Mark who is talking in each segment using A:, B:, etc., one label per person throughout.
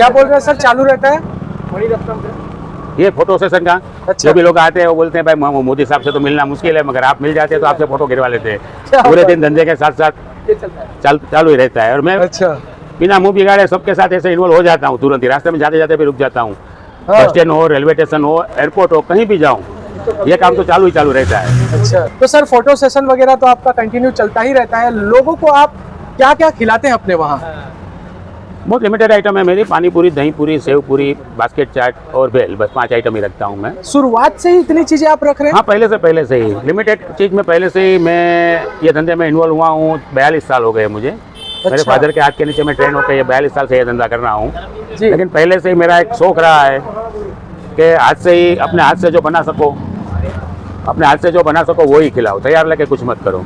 A: क्या बोल रहे हैं सर, चालू रहता है?
B: ये फोटो सेशन का
A: अच्छा।
B: जो भी लोग आते हैं वो बोलते हैं भाई मोदी साहब से तो मिलना मुश्किल है, मगर आप मिल जाते हैं तो आपसे फोटो गिरवा लेते
A: क्या
B: हैं। पूरे
A: बात
B: दिन धंधे के साथ साथ चालू ही रहता है। और मैं
A: अच्छा।
B: बिना मुंह बिगाड़े सबके साथ ऐसे इन्वॉल्व हो जाता हूँ तुरंत ही। रास्ते में जाते जाते भी रुक जाता हूँ,
A: हाँ।
B: बस स्टैंड हो, रेलवे स्टेशन हो, एयरपोर्ट हो, कहीं भी जाऊँ, ये काम तो चालू ही चालू रहता है।
A: अच्छा, तो सर फोटो सेशन वगैरह तो आपका कंटिन्यू चलता ही रहता है। लोगों को आप क्या क्या खिलाते हैं अपने वहाँ?
B: बहुत लिमिटेड आइटम है मेरी, पानी पूरी, दही पूरी, सेव पूरी, बास्केट चाट और बेल, बस 5 आइटम ही रखता हूँ मैं।
A: शुरुआत से ही इतनी चीजें आप रख रहे हैं?
B: हाँ, पहले से ही लिमिटेड चीज़ में पहले से ही मैं ये धंधे में इन्वॉल्व हुआ हूँ। 42 साल हो गए मुझे। मेरे फादर के हाथ के नीचे मैं ट्रेन होकर ये 42 साल से ये धंधा कर रहा हूँ।
A: जी।
B: लेकिन पहले से ही मेरा एक शौक रहा है कि हाथ से ही, अपने हाथ से जो बना सको, अपने हाथ से जो बना सको वो ही खिलाओ, तैयार लेके कुछ मत करो।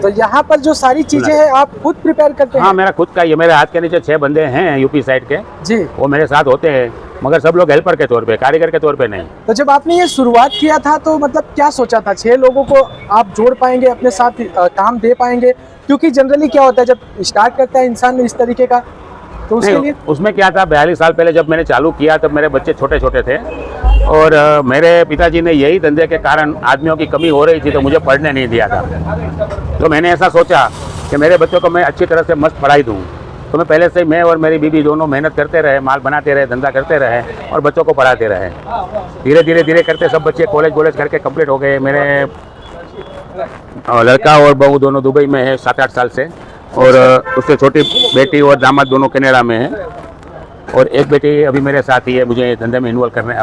A: तो यहाँ पर जो सारी चीजें हैं आप खुद प्रिपेयर करते हैं?
B: हाँ, मेरा खुद का, ये मेरे हाथ के नीचे 6 बंदे हैं यूपी साइड के,
A: जी।
B: वो मेरे साथ होते हैं, मगर सब लोग हेल्पर के तौर पे, कारीगर के तौर पे नहीं।
A: तो जब आपने ये शुरुआत किया था तो मतलब क्या सोचा था, 6 लोगों को आप जोड़ पाएंगे अपने साथ, काम दे पाएंगे? क्योंकि जनरली क्या होता है जब स्टार्ट करता है इंसान इस तरीके का, तो उसके लिए
B: उसमें क्या था, 42 साल पहले जब मैंने चालू किया तब मेरे बच्चे छोटे छोटे थे और मेरे पिताजी ने यही धंधे के कारण आदमियों की कमी हो रही थी तो मुझे पढ़ने नहीं दिया था। तो मैंने ऐसा सोचा कि मेरे बच्चों को मैं अच्छी तरह से मस्त पढ़ाई दूँ। तो मैं पहले से, मैं और मेरी बीवी दोनों मेहनत करते रहे, माल बनाते रहे, धंधा करते रहे और बच्चों को पढ़ाते रहे। धीरे धीरे करते सब बच्चे कॉलेज करके कंप्लीट हो गए। मेरे लड़का और बहू दोनों दुबई में है 7-8 साल से, और उससे छोटी बेटी और दामाद दोनों कनाडा में है, और एक बेटी अभी मेरे साथ ही है, मुझे धंधे में इन्वॉल्व करने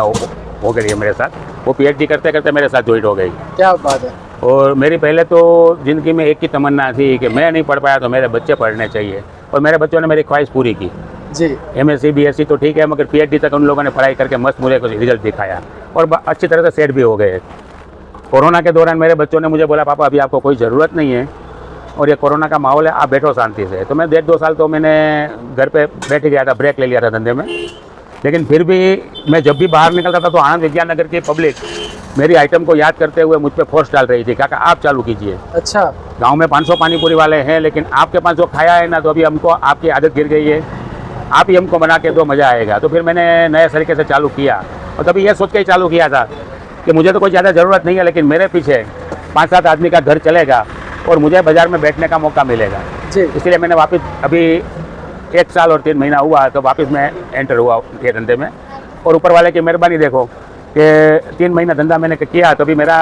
B: हो गई है मेरे साथ। वो पीएचडी करते करते मेरे साथ ज्वाइन हो गई।
A: क्या बात है।
B: और मेरी पहले तो ज़िंदगी में एक ही तमन्ना थी कि मैं नहीं पढ़ पाया तो मेरे बच्चे पढ़ने चाहिए, और मेरे बच्चों ने मेरी ख्वाहिश पूरी की।
A: जी।
B: MSc BSc तो ठीक है, मगर पीएचडी तक उन लोगों ने पढ़ाई करके मस्त मुझे कुछ रिजल्ट दिखाया और अच्छी तरह से सेट भी हो गए। कोरोना के दौरान मेरे बच्चों ने मुझे बोला, पापा अभी आपको कोई ज़रूरत नहीं है और ये कोरोना का माहौल है, आप बैठो शांति से। तो मैं 1.5-2 साल तो मैंने घर पे बैठ गया था, ब्रेक ले लिया था धंधे में। लेकिन फिर भी मैं जब भी बाहर निकलता था तो आनंद विज्ञान नगर की पब्लिक मेरी आइटम को याद करते हुए मुझ पर फोर्स डाल रही थी, काका आप चालू कीजिए।
A: अच्छा।
B: गांव में 500 पानीपुरी वाले हैं, लेकिन आपके पास जो खाया है ना, तो अभी हमको आपकी आदत गिर गई है, आप ही हमको बना के दो, मज़ा आएगा। तो फिर मैंने नए तरीके से चालू किया, और तभी ये सोच के ही चालू किया था कि मुझे तो कोई ज़्यादा ज़रूरत नहीं है, लेकिन मेरे पीछे 5-7 आदमी का घर चलेगा और मुझे बाज़ार में बैठने का मौका मिलेगा।
A: जी।
B: इसलिए मैंने वापस, अभी 1 साल और 3 महीना हुआ तो वापस मैं एंटर हुआ ये धंधे में। और ऊपर वाले की मेहरबानी देखो कि 3 महीना धंधा मैंने किया तो अभी मेरा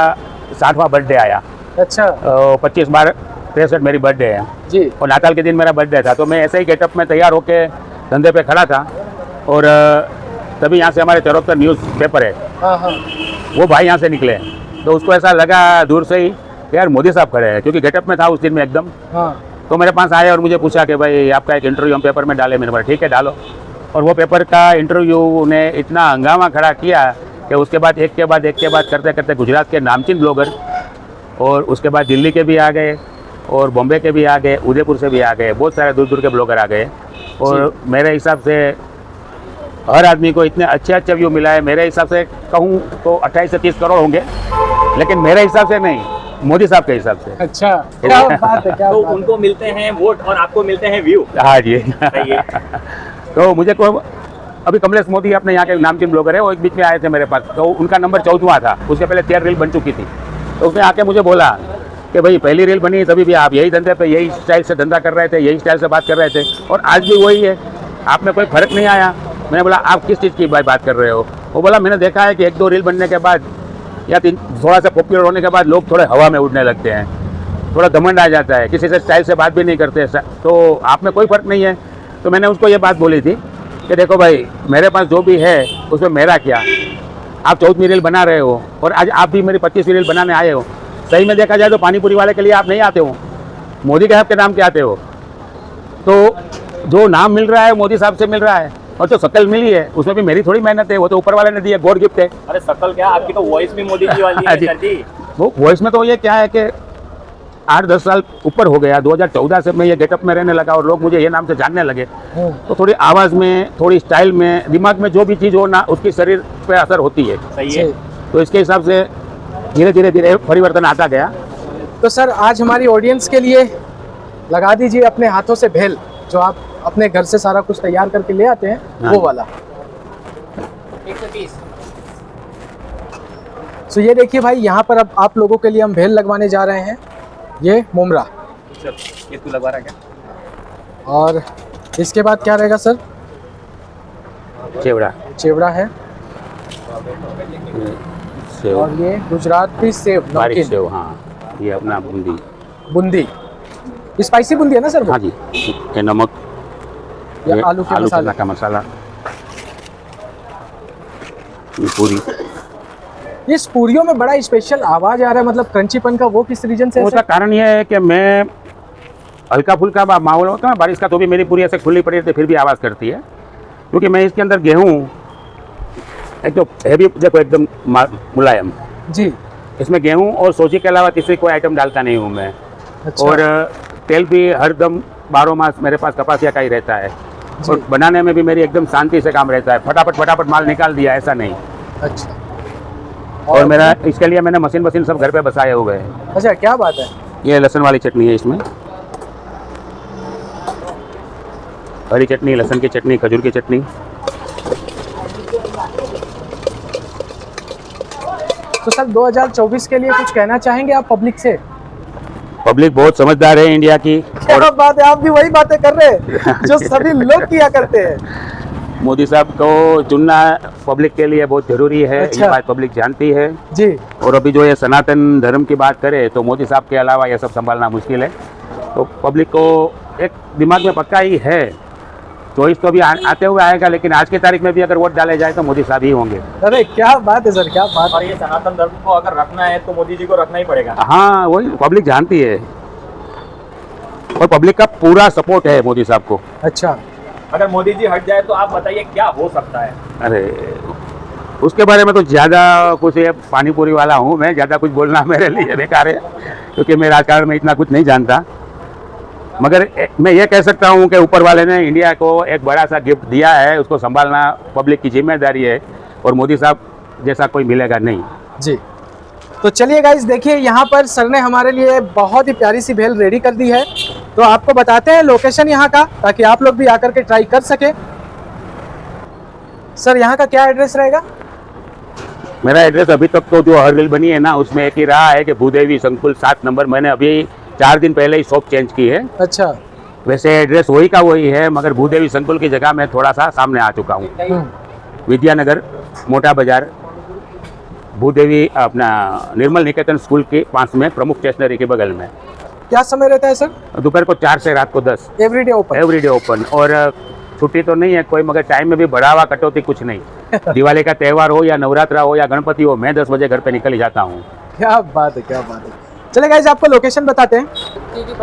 B: 60वां बर्थडे आया।
A: अच्छा।
B: 25/12/63 मेरी बर्थडे है
A: जी।
B: और नाताल के दिन मेरा बर्थडे था। तो मैं ऐसे ही गेटअप में तैयार होकर धंधे पे खड़ा था, और तभी यहाँ से हमारे 74 न्यूज़ पेपर है,
A: हाँ हाँ।
B: वो भाई यहाँ से निकले। तो उसको ऐसा लगा दूर से ही कि यार मोदी साहब खड़े हैं, क्योंकि गेटअप में था उस दिन में एकदम।
A: हाँ।
B: तो मेरे पास आए और मुझे पूछा कि भाई आपका एक इंटरव्यू हम पेपर में डाले। मैंने बोला ठीक है डालो। और वो पेपर का इंटरव्यू ने इतना हंगामा खड़ा किया कि उसके बाद एक के बाद करते करते गुजरात के नामचीन ब्लॉगर, और उसके बाद दिल्ली के भी आ गए और बॉम्बे के भी आ गए, उदयपुर से भी आ गए, बहुत सारे दूर दूर के ब्लॉगर आ गए। और मेरे हिसाब से हर आदमी को इतने अच्छे व्यू मिला है। मेरे हिसाब से कहूँ तो 28 से 30 करोड़ होंगे, लेकिन मेरे हिसाब से नहीं, मोदी साहब के हिसाब से।
A: अच्छा, क्या बात है, क्या
C: तो
A: बात है।
C: उनको मिलते हैं वोट और आपको मिलते हैं व्यू।
B: हाँ जी।
C: सही है।
B: तो मुझे को अभी कमलेश मोदी अपने यहाँ के नामचीन ब्लॉगर है, वो एक बीच में आए थे मेरे पास, तो उनका नंबर 14वां था। उसके पहले 13 रील बन चुकी थी। तो उसने आके मुझे बोला कि भाई पहली रील बनी तभी भी आप यही धंधे पे, यही स्टाइल से धंधा कर रहे थे, यही स्टाइल से बात कर रहे थे, और आज भी वही है, आप में कोई फर्क नहीं आया। मैंने बोला आप किस चीज़ की बात कर रहे हो? वो बोला मैंने देखा है कि 1-2 रील बनने के बाद या थोड़ा सा पॉपुलर होने के बाद लोग थोड़े हवा में उड़ने लगते हैं, थोड़ा घमंड आ जाता है, किसी से स्टाइल से बात भी नहीं करते, तो आप में कोई फ़र्क नहीं है। तो मैंने उसको ये बात बोली थी कि देखो भाई मेरे पास जो भी है उसमें मेरा क्या, आप 14वीं रील बना रहे हो और आज आप भी मेरी 25वीं रील बनाने आए हो। सही में देखा जाए तो पानीपुरी वाले के लिए आप नहीं आते हो, मोदी साहब के नाम के आते हो। तो जो नाम मिल रहा है मोदी साहब से मिल रहा है, और जो शक्ल मिली है उसमें भी मेरी थोड़ी मेहनत है, वो तो ऊपर वाले ने दी है, गॉड गिफ्ट है।
C: अरे शक्ल क्या, आपकी तो वॉइस भी मोदी जी वाली है सर जी।
B: वो वॉइस में तो ये क्या है कि 8-10 साल ऊपर हो गया, 2014 से मैं ये गेटअप में रहने लगा और लोग मुझे ये नाम से जानने लगे। तो थोड़ी आवाज़ में, थोड़ी स्टाइल में, दिमाग में जो भी चीज़ हो ना, उसकी शरीर पे असर होती है।
C: सही है।
B: तो इसके हिसाब से धीरे धीरे परिवर्तन आता गया।
A: तो सर आज हमारी ऑडियंस के लिए लगा दीजिए अपने हाथों से भेल। जो आप अपने घर से सारा कुछ तैयार करके ले आते हैं,
B: हाँ
A: वो
B: जी।
A: वाला। तो ये देखिए भाई, यहाँ पर अब आप लोगों के लिए हम भेल लगवाने जा रहे हैं। ये मुमरा,
C: ये तू लगवा रहा है क्या?
A: और इसके बाद क्या रहेगा सर?
B: चेवड़ा,
A: चिवड़ा है,
B: सेव,
A: और ये गुजराती सेव
B: बारीक
A: नमकीन,
B: सेव, हाँ ये अपना बूंदी,
A: बूंदी, स्पाइसी बूंदी है ना सर वो?
B: हाँ जी, ये नमक,
A: ये
B: ये
A: आलू के मसाले।
B: चना का मसाला, ये पूरी।
A: इस पूरियों में बड़ा स्पेशल आवाज आ रहा है, मतलब क्रंचीपन का, वो किस रीजन से है
B: उसका
A: सर?
B: कारण यह है कि मैं हल्का फुल्का माहौल होता है ना बारिश का, तो भी मेरी पूरी ऐसे खुली पड़ी रहती है, फिर भी आवाज़ करती है, क्योंकि मैं इसके अंदर गेहूँ एक तो हैवी, देखो एकदम मुलायम,
A: जी,
B: इसमें गेहूँ और सोजी के अलावा तीसरी कोई आइटम डालता नहीं हूँ मैं।
A: अच्छा।
B: और तेल भी हरदम 12 मास मेरे पास कपासिया का ही रहता है,
A: जी।
B: और बनाने में भी मेरी एकदम शांति से काम रहता है, फटाफट माल निकाल दिया, ऐसा नहीं।
A: अच्छा,
B: और मेरा इसके लिए मैंने मशीन सब घर पे बसाए हुए हैं।
A: अच्छा, क्या बात है।
B: ये लहसुन वाली चटनी है, इसमें हरी चटनी, लहसुन की चटनी, खजूर की चटनी।
A: तो सर 2024 के लिए कुछ कहना चाहेंगे आप पब्लिक से?
B: पब्लिक बहुत समझदार है इंडिया की,
A: क्या बात है, आप भी वही बातें कर रहे हैं जो सभी लोग किया करते हैं।
B: मोदी साहब को चुनना पब्लिक के लिए बहुत जरूरी है।
A: अच्छा।
B: ये बात पब्लिक जानती है।
A: जी,
B: और अभी जो ये सनातन धर्म की बात करें तो मोदी साहब के अलावा ये सब संभालना मुश्किल है, तो पब्लिक को एक दिमाग में पक्का ही है, चॉइस तो अभी आते हुए आएगा, लेकिन आज की तारीख में भी अगर वोट डाले जाए तो मोदी साहब ही होंगे।
A: अरे क्या बात है सर, क्या बात
C: और
A: है।
C: ये सनातन धर्म को अगर रखना है तो मोदी जी को रखना ही पड़ेगा।
B: हाँ, वही पब्लिक जानती है, और पब्लिक का पूरा सपोर्ट है मोदी साहब को।
A: अच्छा,
C: अगर मोदी जी हट जाए तो आप बताइए क्या हो सकता है?
B: अरे उसके बारे में तो ज़्यादा कुछ, ये पानी पूरी वाला हूँ मैं, ज़्यादा कुछ बोलना मेरे लिए बेकार है, क्योंकि मैं राजकारण में इतना कुछ नहीं जानता। मगर मैं ये कह सकता हूँ कि ऊपर वाले ने इंडिया को एक बड़ा सा गिफ्ट दिया है, उसको संभालना पब्लिक की जिम्मेदारी है, और मोदी साहब जैसा कोई मिलेगा नहीं।
A: जी। तो चलिए गाइस, देखिए यहाँ पर सर ने हमारे लिए बहुत ही प्यारी सी भेल रेडी कर दी है, तो आपको बताते हैं लोकेशन यहाँ का, ताकि आप लोग भी आकर के ट्राई कर सके। सर यहाँ का क्या एड्रेस रहेगा?
B: मेरा एड्रेस अभी तक तो जो हर रील बनी है ना, उसमें एक ही रहा है कि भूदेवी संकुल 7 नंबर। मैंने अभी 4 दिन पहले ही शॉप चेंज की है।
A: अच्छा।
B: वैसे एड्रेस वही का वही है, मगर भूदेवी संकुल की जगह मैं थोड़ा सा सामने आ चुका हूँ। विद्यानगर, मोटा बाजार, भूदेवी अपना निर्मल निकेतन स्कूल के पास में, प्रमुख स्टेशनरी के बगल में।
A: क्या समय रहता है सर?
B: दोपहर को 4 से रात को 10,
A: एवरीडे ओपन?
B: Everyday open. और छुट्टी तो नहीं है कोई, मगर टाइम में भी बढ़ावा कटौती कुछ नहीं। दिवाली का त्यौहार हो या नवरात्रा हो या गणपति हो, मैं 10 बजे घर पे निकल ही जाता हूँ।
A: क्या बात है, क्या बात है। चले गाइस, आपको लोकेशन बताते हैं।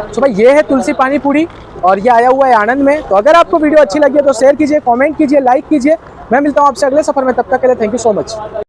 A: तो भाई ये है तुलसी पानी पूरी, और ये आया हुआ है आनंद में। तो अगर आपको वीडियो अच्छी लगी है तो शेयर कीजिए, कमेंट कीजिए, लाइक कीजिए। मैं मिलता हूँ आपसे अगले सफर में, तब तक के लिए थैंक यू सो मच।